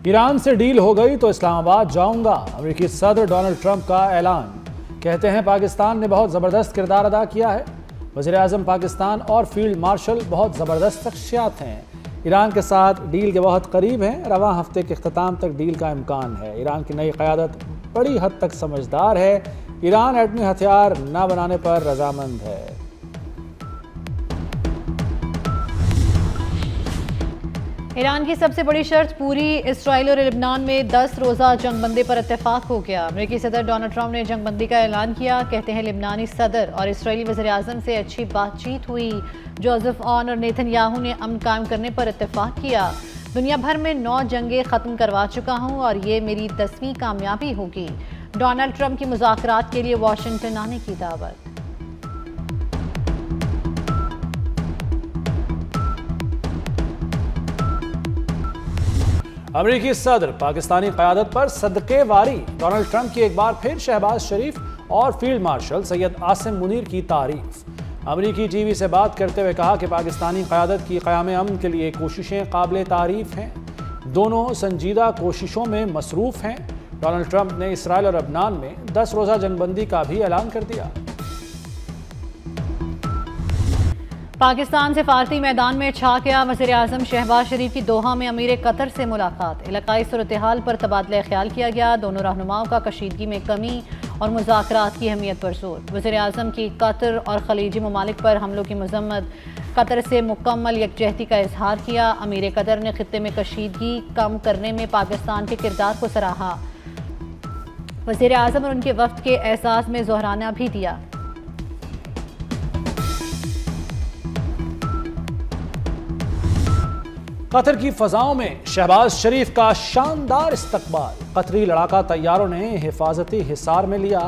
ایران سے ڈیل ہو گئی تو اسلام آباد جاؤں گا، امریکی صدر ڈونلڈ ٹرمپ کا اعلان۔ کہتے ہیں پاکستان نے بہت زبردست کردار ادا کیا ہے۔ وزیر اعظم پاکستان اور فیلڈ مارشل بہت زبردست شخصیات ہیں، ایران کے ساتھ ڈیل کے بہت قریب ہیں، رواں ہفتے کے اختتام تک ڈیل کا امکان ہے۔ ایران کی نئی قیادت بڑی حد تک سمجھدار ہے، ایران ایٹمی ہتھیار نہ بنانے پر رضامند ہے۔ ایران کی سب سے بڑی شرط پوری، اسرائیل اور لبنان میں 10 روزہ جنگ بندی پر اتفاق ہو گیا۔ امریکی صدر ڈونلڈ ٹرمپ نے جنگ بندی کا اعلان کیا۔ کہتے ہیں لبنانی صدر اور اسرائیلی وزیر اعظم سے اچھی بات چیت ہوئی۔ جوزف آن اور نیتن یاہو نے امن قائم کرنے پر اتفاق کیا۔ دنیا بھر میں 9 جنگیں ختم کروا چکا ہوں اور یہ میری 10ویں کامیابی ہوگی۔ ڈونلڈ ٹرمپ کی مذاکرات کے لیے واشنگٹن آنے کی دعوت۔ امریکی صدر پاکستانی قیادت پر صدقے واری، ڈونلڈ ٹرمپ کی ایک بار پھر شہباز شریف اور فیلڈ مارشل سید عاصم منیر کی تعریف۔ امریکی ٹی وی سے بات کرتے ہوئے کہا کہ پاکستانی قیادت کی قیام امن کے لیے کوششیں قابل تعریف ہیں، دونوں سنجیدہ کوششوں میں مصروف ہیں۔ ڈونلڈ ٹرمپ نے اسرائیل اور لبنان میں 10 روزہ جنگ بندی کا بھی اعلان کر دیا۔ پاکستان سفارتی میدان میں چھا گیا، وزیر اعظم شہباز شریف کی دوحہ میں امیر قطر سے ملاقات، علاقائی صورتحال پر تبادلہ خیال کیا گیا، دونوں رہنماؤں کا کشیدگی میں کمی اور مذاکرات کی اہمیت پر زور۔ وزیر اعظم کی قطر اور خلیجی ممالک پر حملوں کی مذمت، قطر سے مکمل یکجہتی کا اظہار کیا۔ امیر قطر نے خطے میں کشیدگی کم کرنے میں پاکستان کے کردار کو سراہا، وزیر اعظم اور ان کے وفد کے اعزاز میں ظہرانہ بھی دیا۔ قطر کی فضاؤں میں شہباز شریف کا شاندار استقبال، قطری لڑاکا طیاروں نے حفاظتی حصار میں لیا۔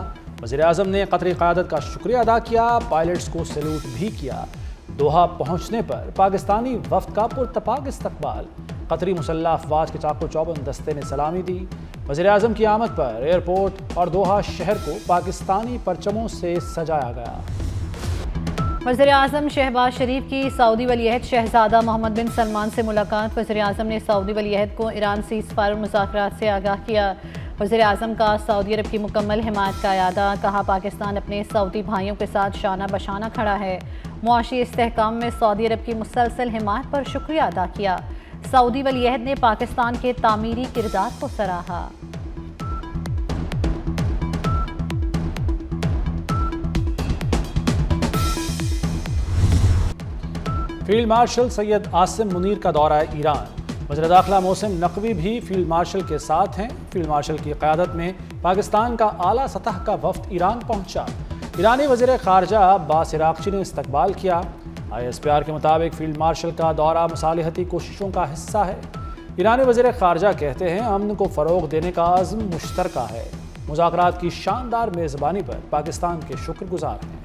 وزیر اعظم نے قطری قیادت کا شکریہ ادا کیا، پائلٹس کو سیلوٹ بھی کیا۔ دوحہ پہنچنے پر پاکستانی وفد کا پرتپاک استقبال، قطری مسلح افواج کے چاق و چوبند دستے نے سلامی دی۔ وزیر اعظم کی آمد پر ایئرپورٹ اور دوحہ شہر کو پاکستانی پرچموں سے سجایا گیا۔ وزیر اعظم شہباز شریف کی سعودی ولی عہد شہزادہ محمد بن سلمان سے ملاقات، وزیر اعظم نے سعودی ولی عہد کو ایران سیز فائر مذاکرات سے آگاہ کیا۔ وزیر اعظم کا سعودی عرب کی مکمل حمایت کا اعادہ، کہا پاکستان اپنے سعودی بھائیوں کے ساتھ شانہ بشانہ کھڑا ہے، معاشی استحکام میں سعودی عرب کی مسلسل حمایت پر شکریہ ادا کیا۔ سعودی ولی عہد نے پاکستان کے تعمیری کردار کو سراہا۔ فیلڈ مارشل سید عاصم منیر کا دورہ ایران، وزیر داخلہ محسن نقوی بھی فیلڈ مارشل کے ساتھ ہیں۔ فیلڈ مارشل کی قیادت میں پاکستان کا اعلیٰ سطح کا وفد ایران پہنچا، ایرانی وزیر خارجہ عباس عراقچی نے استقبال کیا۔ ISPR کے مطابق فیلڈ مارشل کا دورہ مصالحتی کوششوں کا حصہ ہے۔ ایرانی وزیر خارجہ کہتے ہیں امن کو فروغ دینے کا عزم مشترکہ ہے، مذاکرات کی شاندار میزبانی پر پاکستان کے شکر گزار ہیں۔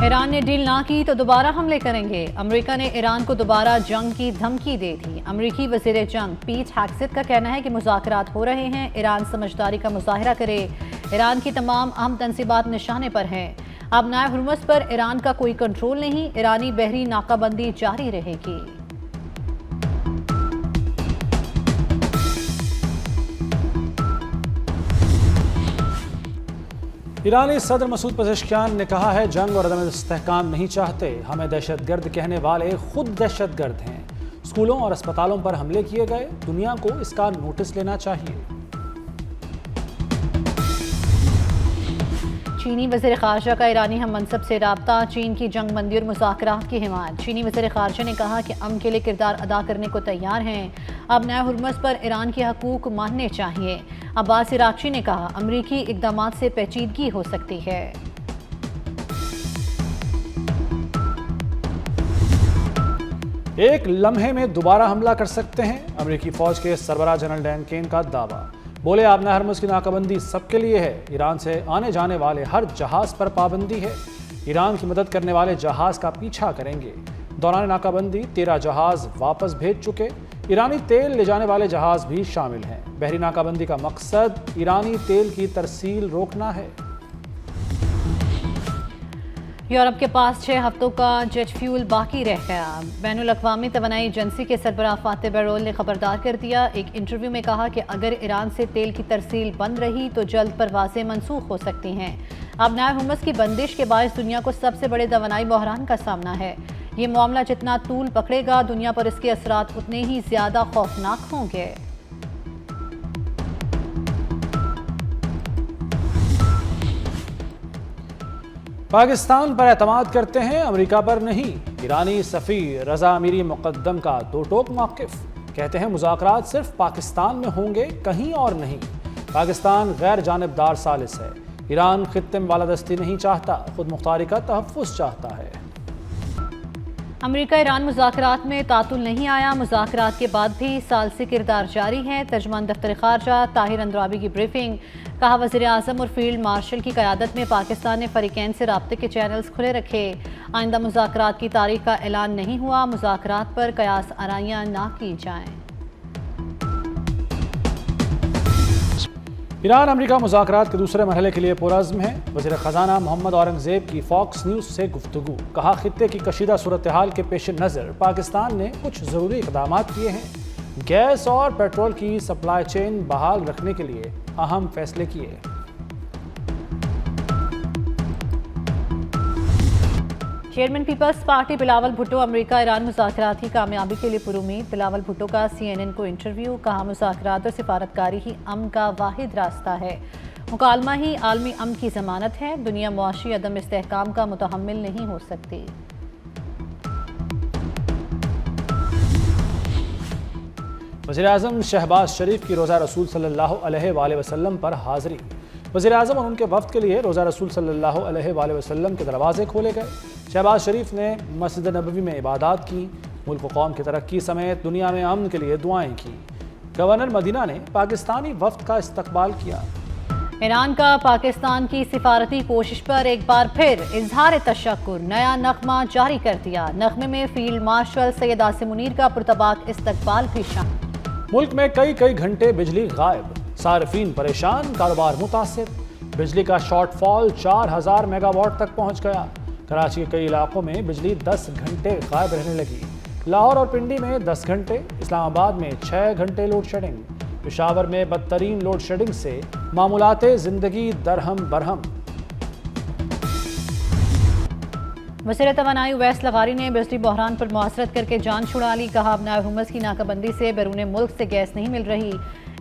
ایران نے ڈیل نہ کی تو دوبارہ حملے کریں گے، امریکہ نے ایران کو دوبارہ جنگ کی دھمکی دے دی۔ امریکی وزیر جنگ پیٹ ہیگسیت کا کہنا ہے کہ مذاکرات ہو رہے ہیں، ایران سمجھداری کا مظاہرہ کرے، ایران کی تمام اہم تنصیبات نشانے پر ہیں، اب نائے ہرمز پر ایران کا کوئی کنٹرول نہیں، ایرانی بحری ناکہ بندی جاری رہے گی۔ ایرانی صدر مسعود پزشکیان نے کہا ہے جنگ اور عدم استحکام نہیں چاہتے، ہمیں دہشت گرد کہنے والے خود دہشت گرد ہیں۔ اسکولوں اور اسپتالوں پر حملے کیے گئے، دنیا کو اس کا نوٹس لینا چاہیے۔ چینی وزیر خارجہ کا ایرانی ہم منصب سے رابطہ، چین کی جنگ بندی اور مذاکرات کی حمایت۔ چینی وزیر خارجہ نے کہا کہ امن کے لیے کردار ادا کرنے کو تیار ہیں، اب نئے ہرمز پر ایران کے حقوق ماننے چاہیے۔ عباس عراقچی نے کہا امریکی اقدامات سے پیچیدگی ہو سکتی ہے۔ ایک لمحے میں دوبارہ حملہ کر سکتے ہیں، امریکی فوج کے سربراہ جنرل ڈین کین کا دعویٰ، بولے آبنہ ہرمز کی ناکہ بندی سب کے لیے ہے، ایران سے آنے جانے والے ہر جہاز پر پابندی ہے، ایران کی مدد کرنے والے جہاز کا پیچھا کریں گے۔ دوران ناکہ بندی 13 جہاز واپس بھیج چکے، ایرانی تیل لے جانے والے جہاز بھی شامل ہیں۔ بحری ناکہ بندی کا مقصد ایرانی تیل کی ترسیل روکنا ہے۔ یورپ کے پاس 6 ہفتوں کا جیٹ فیول باقی رہ گیا۔ بین الاقوامی توانائی ایجنسی کے سربراہ فاتح بیرول نے خبردار کر دیا۔ ایک انٹرویو میں کہا کہ اگر ایران سے تیل کی ترسیل بند رہی تو جلد پروازیں منسوخ ہو سکتی ہیں۔ اب نئے ہرمز کی بندش کے باعث دنیا کو سب سے بڑے توانائی بحران کا سامنا ہے۔ یہ معاملہ جتنا طول پکڑے گا دنیا پر اس کے اثرات اتنے ہی زیادہ خوفناک ہوں گے۔ پاکستان پر اعتماد کرتے ہیں، امریکہ پر نہیں۔ ایرانی سفیر رضا امیری مقدم کا دو ٹوک موقف، کہتے ہیں مذاکرات صرف پاکستان میں ہوں گے، کہیں اور نہیں۔ پاکستان غیر جانبدار ثالث ہے، ایران خطے میں بالادستی نہیں چاہتا، خود مختاری کا تحفظ چاہتا ہے۔ امریکہ ایران مذاکرات میں تعطل نہیں آیا، مذاکرات کے بعد بھی سال سے کردار جاری ہے۔ ترجمان دفتر خارجہ طاہر اندرابی کی بریفنگ، کہا وزیر اعظم اور فیلڈ مارشل کی قیادت میں پاکستان نے فریقین سے رابطے کے چینلز کھلے رکھے۔ آئندہ مذاکرات کی تاریخ کا اعلان نہیں ہوا، مذاکرات پر قیاس آرائیاں نہ کی جائیں۔ ایران امریکہ مذاکرات کے دوسرے مرحلے کے لیے پرعزم ہے۔ وزیر خزانہ محمد اورنگزیب کی فاکس نیوز سے گفتگو، کہا خطے کی کشیدہ صورتحال کے پیش نظر پاکستان نے کچھ ضروری اقدامات کیے ہیں، گیس اور پیٹرول کی سپلائی چین بحال رکھنے کے لیے اہم فیصلے کیے۔ چیئرمین پیپلز پارٹی بلاول بھٹو امریکہ ایران مذاکرات کی کامیابی کے لیے پرامید۔ بلاول بھٹو کا CNN کو انٹرویو، کہا مذاکرات اور سفارتکاری ہی امن کا واحد راستہ ہے، مکالمہ ہی عالمی امن کی ضمانت ہے، دنیا معاشی عدم استحکام کا متحمل نہیں ہو سکتی۔ وزیر اعظم شہباز شریف کی روزہ رسول صلی اللہ علیہ وآلہ وسلم پر حاضری، وزیر اعظم اور ان کے وفد کے لیے روزہ رسول صلی اللہ علیہ وآلہ وسلم کے دروازے کھولے گئے۔ شہباز شریف نے مسجد نبوی میں عبادات کی، ملک و قوم کی ترقی سمیت دنیا میں امن کے لیے دعائیں کی۔ گورنر مدینہ نے پاکستانی وفد کا استقبال کیا۔ ایران کا پاکستان کی سفارتی کوشش پر ایک بار پھر اظہار تشکر، نیا نغمہ جاری کر دیا۔ نغمے میں فیلڈ مارشل سید عاصم منیر کا پرتپاک استقبال بھی شامل۔ ملک میں کئی گھنٹے بجلی غائب، صارفین پریشان، کاروبار متاثر۔ بجلی کا شارٹ فال 4000 میگا واٹ تک پہنچ گیا۔ کراچی کے کئی علاقوں میں بجلی 10 گھنٹے غائب رہنے لگی۔ لاہور اور پنڈی میں 10 گھنٹے، اسلام آباد میں 6 گھنٹے لوڈ شیڈنگ۔ پشاور میں بدترین لوڈ شیڈنگ سے معمولات زندگی درہم برہم۔ وزیر توانائی اویس لغاری نے بجلی بحران پر معاصرت کر کے جان چھڑا لی، کہا اب نائب حکومت کی ناکہ بندی سے بیرون ملک سے گیس نہیں مل رہی۔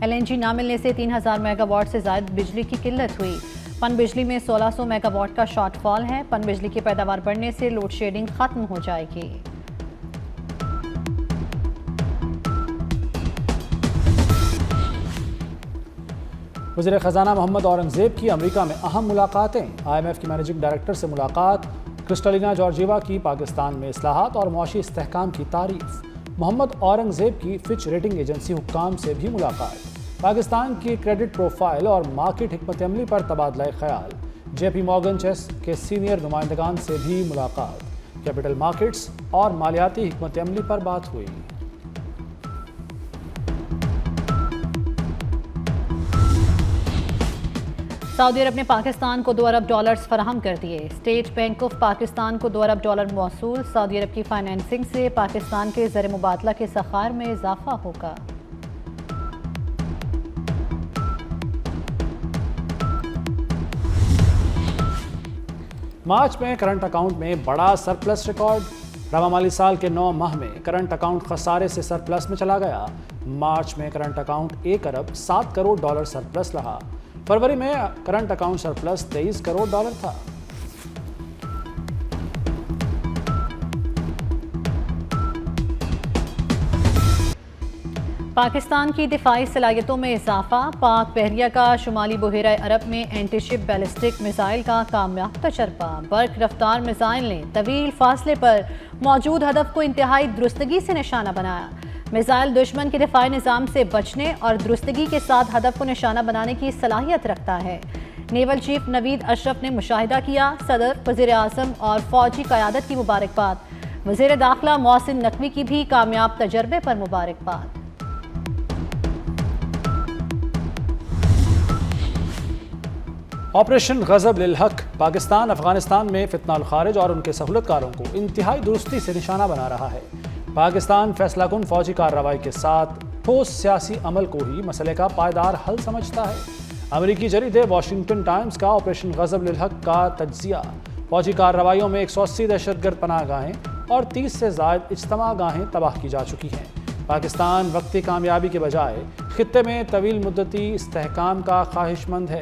LNG نہ ملنے سے 3000 میگا واٹ سے زائد بجلی کی قلت ہوئی۔ پن بجلی میں 1600 میگا واٹ کا شارٹ فال ہے۔ پن بجلی کی پیداوار بڑھنے سے لوڈ شیڈنگ ختم ہو جائے گی۔ وزیر خزانہ محمد اورنگزیب کی امریکہ میں اہم ملاقاتیں، IMF کی مینیجنگ ڈائریکٹر سے ملاقات، کرسٹلینا جارجیوا کی پاکستان میں اصلاحات اور معاشی استحکام کی تعریف۔ محمد اورنگزیب کی فچ ریٹنگ ایجنسی حکام سے بھی ملاقات، پاکستان کی کریڈٹ پروفائل اور مارکیٹ حکمت عملی پر تبادلہ خیال۔ JP مورگن چیس کے سینئر نمائندگان سے بھی ملاقات، کیپٹل مارکیٹس اور مالیاتی حکمت عملی پر بات ہوئی۔ سعودی عرب نے پاکستان کو $2 ارب فراہم کر دیے۔ اسٹیٹ بینک آف پاکستان کو $2 ارب موصول۔ سعودی عرب کی فائنینسنگ سے پاکستان کے زر مبادلہ کے ذخائر میں اضافہ ہوگا۔ مارچ میں کرنٹ اکاؤنٹ میں بڑا سرپلس ریکارڈ، رواں مالی سال کے 9 ماہ میں کرنٹ اکاؤنٹ خسارے سے سرپلس میں چلا گیا۔ مارچ میں کرنٹ اکاؤنٹ $1 ارب 7 کروڑ سرپلس رہا۔ فروری میں کرنٹ اکاؤنٹ سرپلس $23 کروڑ تھا۔ پاکستان کی دفاعی صلاحیتوں میں اضافہ، پاک بحریہ کا شمالی بحیرہ عرب میں اینٹی شپ بیلسٹک میزائل کا کامیاب تجربہ۔ برق رفتار میزائل نے طویل فاصلے پر موجود ہدف کو انتہائی درستگی سے نشانہ بنایا۔ میزائل دشمن کے دفاعی نظام سے بچنے اور درستگی کے ساتھ ہدف کو نشانہ بنانے کی صلاحیت رکھتا ہے۔ نیول چیف نوید اشرف نے مشاہدہ کیا، صدر، وزیر اعظم اور فوجی قیادت کی مبارکباد۔ وزیر داخلہ محسن نقوی کی بھی کامیاب تجربے پر مبارکباد۔ آپریشن غضب للحق پاکستان افغانستان میں فتنہ الخارج اور ان کے سہولت کاروں کو انتہائی درستی سے نشانہ بنا رہا ہے۔ پاکستان فیصلہ کن فوجی کارروائی کے ساتھ ٹھوس سیاسی عمل کو ہی مسئلے کا پائیدار حل سمجھتا ہے۔ امریکی جریدے واشنگٹن ٹائمز کا آپریشن غضب للحق کا تجزیہ: فوجی کارروائیوں میں 180 دہشت گرد پناہ گاہیں اور 30 سے زائد اجتماع گاہیں تباہ کی جا چکی ہیں۔ پاکستان وقتی کامیابی کے بجائے خطے میں طویل مدتی استحکام کا خواہش مند ہے۔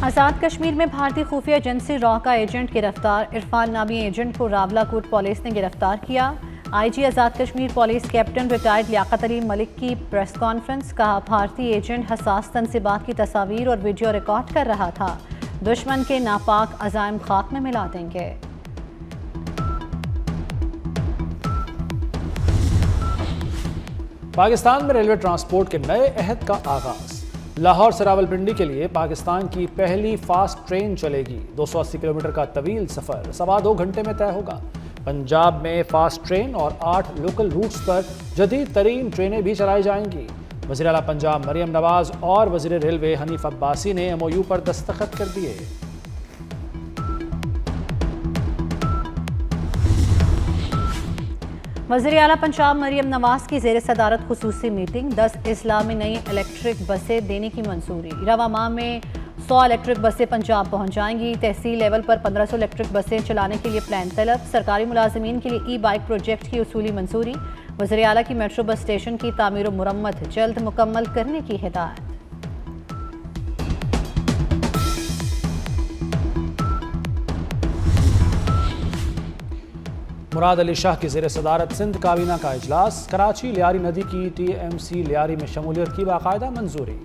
آزاد کشمیر میں بھارتی خفیہ ایجنسی را کا ایجنٹ گرفتار، عرفان نامی ایجنٹ کو راولہ کوٹ پولیس نے گرفتار کیا۔ آئی جی Azad Kashmir police captain retired Liaquat Ali ملک کی پریس کانفرنس، کہا بھارتی ایجنٹ حساس تنصیبات کی تصاویر اور ویڈیو ریکارڈ کر رہا تھا، دشمن کے ناپاک عزائم خاک میں ملا دیں گے۔ پاکستان میں ریلوے ٹرانسپورٹ کے نئے عہد کا آغاز، لاہور سے راولپنڈی کے لیے پاکستان کی پہلی فاسٹ ٹرین چلے گی۔ 280 کلومیٹر کا طویل سفر 2.25 گھنٹے میں طے ہوگا۔ پنجاب میں فاسٹ ٹرین اور 8 لوکل روٹس پر جدید ترین ٹرینیں بھی چلائی جائیں گی۔ وزیر اعلیٰ پنجاب مریم نواز اور وزیر ریلوے حنیف عباسی نے MOU پر دستخط کر دیے۔ وزیر اعلیٰ پنجاب مریم نواز کی زیر صدارت خصوصی میٹنگ، 10 اضلاع میں نئی الیکٹرک بسیں دینے کی منظوری۔ رواں ماہ میں 100 الیکٹرک بسیں پنجاب پہنچ جائیں گی۔ تحصیل لیول پر 1500 الیکٹرک بسیں چلانے کے لیے پلان طلب۔ سرکاری ملازمین کے لیے ای بائک پروجیکٹ کی اصولی منظوری۔ وزیر اعلیٰ کی میٹرو بس اسٹیشن کی تعمیر و مرمت جلد مکمل کرنے کی ہدایت۔ مراد علی شاہ کی زیر صدارت سندھ کابینہ کا اجلاس، کراچی لیاری ندی کی TMC لیاری میں شمولیت کی باقاعدہ منظوری۔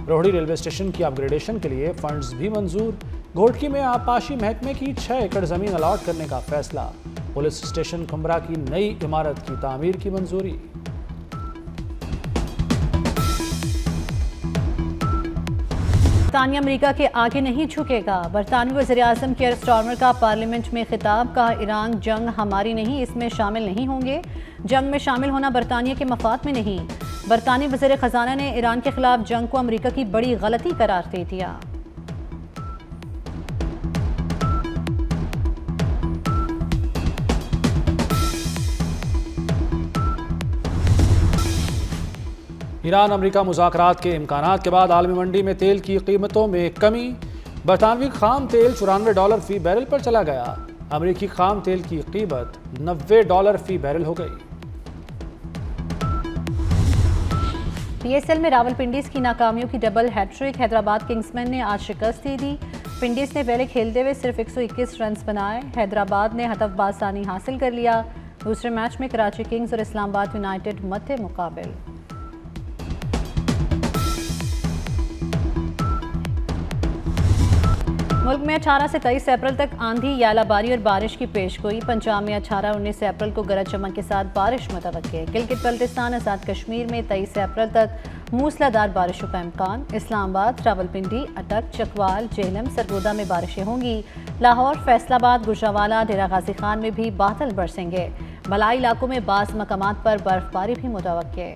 روہڑی ریلوے اسٹیشن کی اپ گریڈیشن کے لیے فنڈز بھی منظور۔ گھوٹکی میں آبپاشی محکمے کی 6 ایکڑ زمین الاٹ کرنے کا فیصلہ۔ پولیس اسٹیشن کھمبرا کی نئی عمارت کی تعمیر کی منظوری۔ برطانیہ امریکہ کے آگے نہیں جھکے گا، برطانوی وزیر اعظم کیئر سٹارمر کا پارلیمنٹ میں خطاب، کہا ایران جنگ ہماری نہیں، اس میں شامل نہیں ہوں گے۔ جنگ میں شامل ہونا برطانیہ کے مفاد میں نہیں۔ برطانوی وزیر خزانہ نے ایران کے خلاف جنگ کو امریکہ کی بڑی غلطی قرار دے دیا۔ ایران امریکہ مذاکرات کے امکانات کے بعد عالمی منڈی میں تیل کی قیمتوں میں کمی، برطانوی خام تیل $94 فی بیرل پر چلا گیا۔ امریکی خام تیل کی قیمت $90 فی بیرل ہو گئی۔ PSL میں راولپنڈیز کی ناکامیوں کی ڈبل ہیٹرک، حیدرآباد کنگزمین نے آج شکست دے دی۔ پنڈیز نے پہلے کھیلتے ہوئے صرف 121 رنز بنائے، حیدرآباد نے ہدف باز ثانی حاصل کر لیا۔ دوسرے میچ میں کراچی کنگز اور اسلام آباد یونائیٹڈ مدِ مقابل۔ ملک میں 18 سے 23 اپریل تک آندھی، یالہ باری اور بارش کی پیشگوئی۔ پنجاب میں 18 اور 19 اپریل کو گرج چمک کے ساتھ بارش متوقع۔ گلگت بلتستان آزاد کشمیر میں 23 اپریل تک موسلا دھار بارشوں کا امکان۔ اسلام آباد، راولپنڈی، اٹک، چکوال، جہلم، سرگودا میں بارشیں ہوں گی۔ لاہور، فیصل آباد، گوجرانوالہ، ڈیرہ غازی خان میں بھی بادل برسیں گے۔ بالائی علاقوں میں بعض مقامات پر برف باری بھی متوقع ہے۔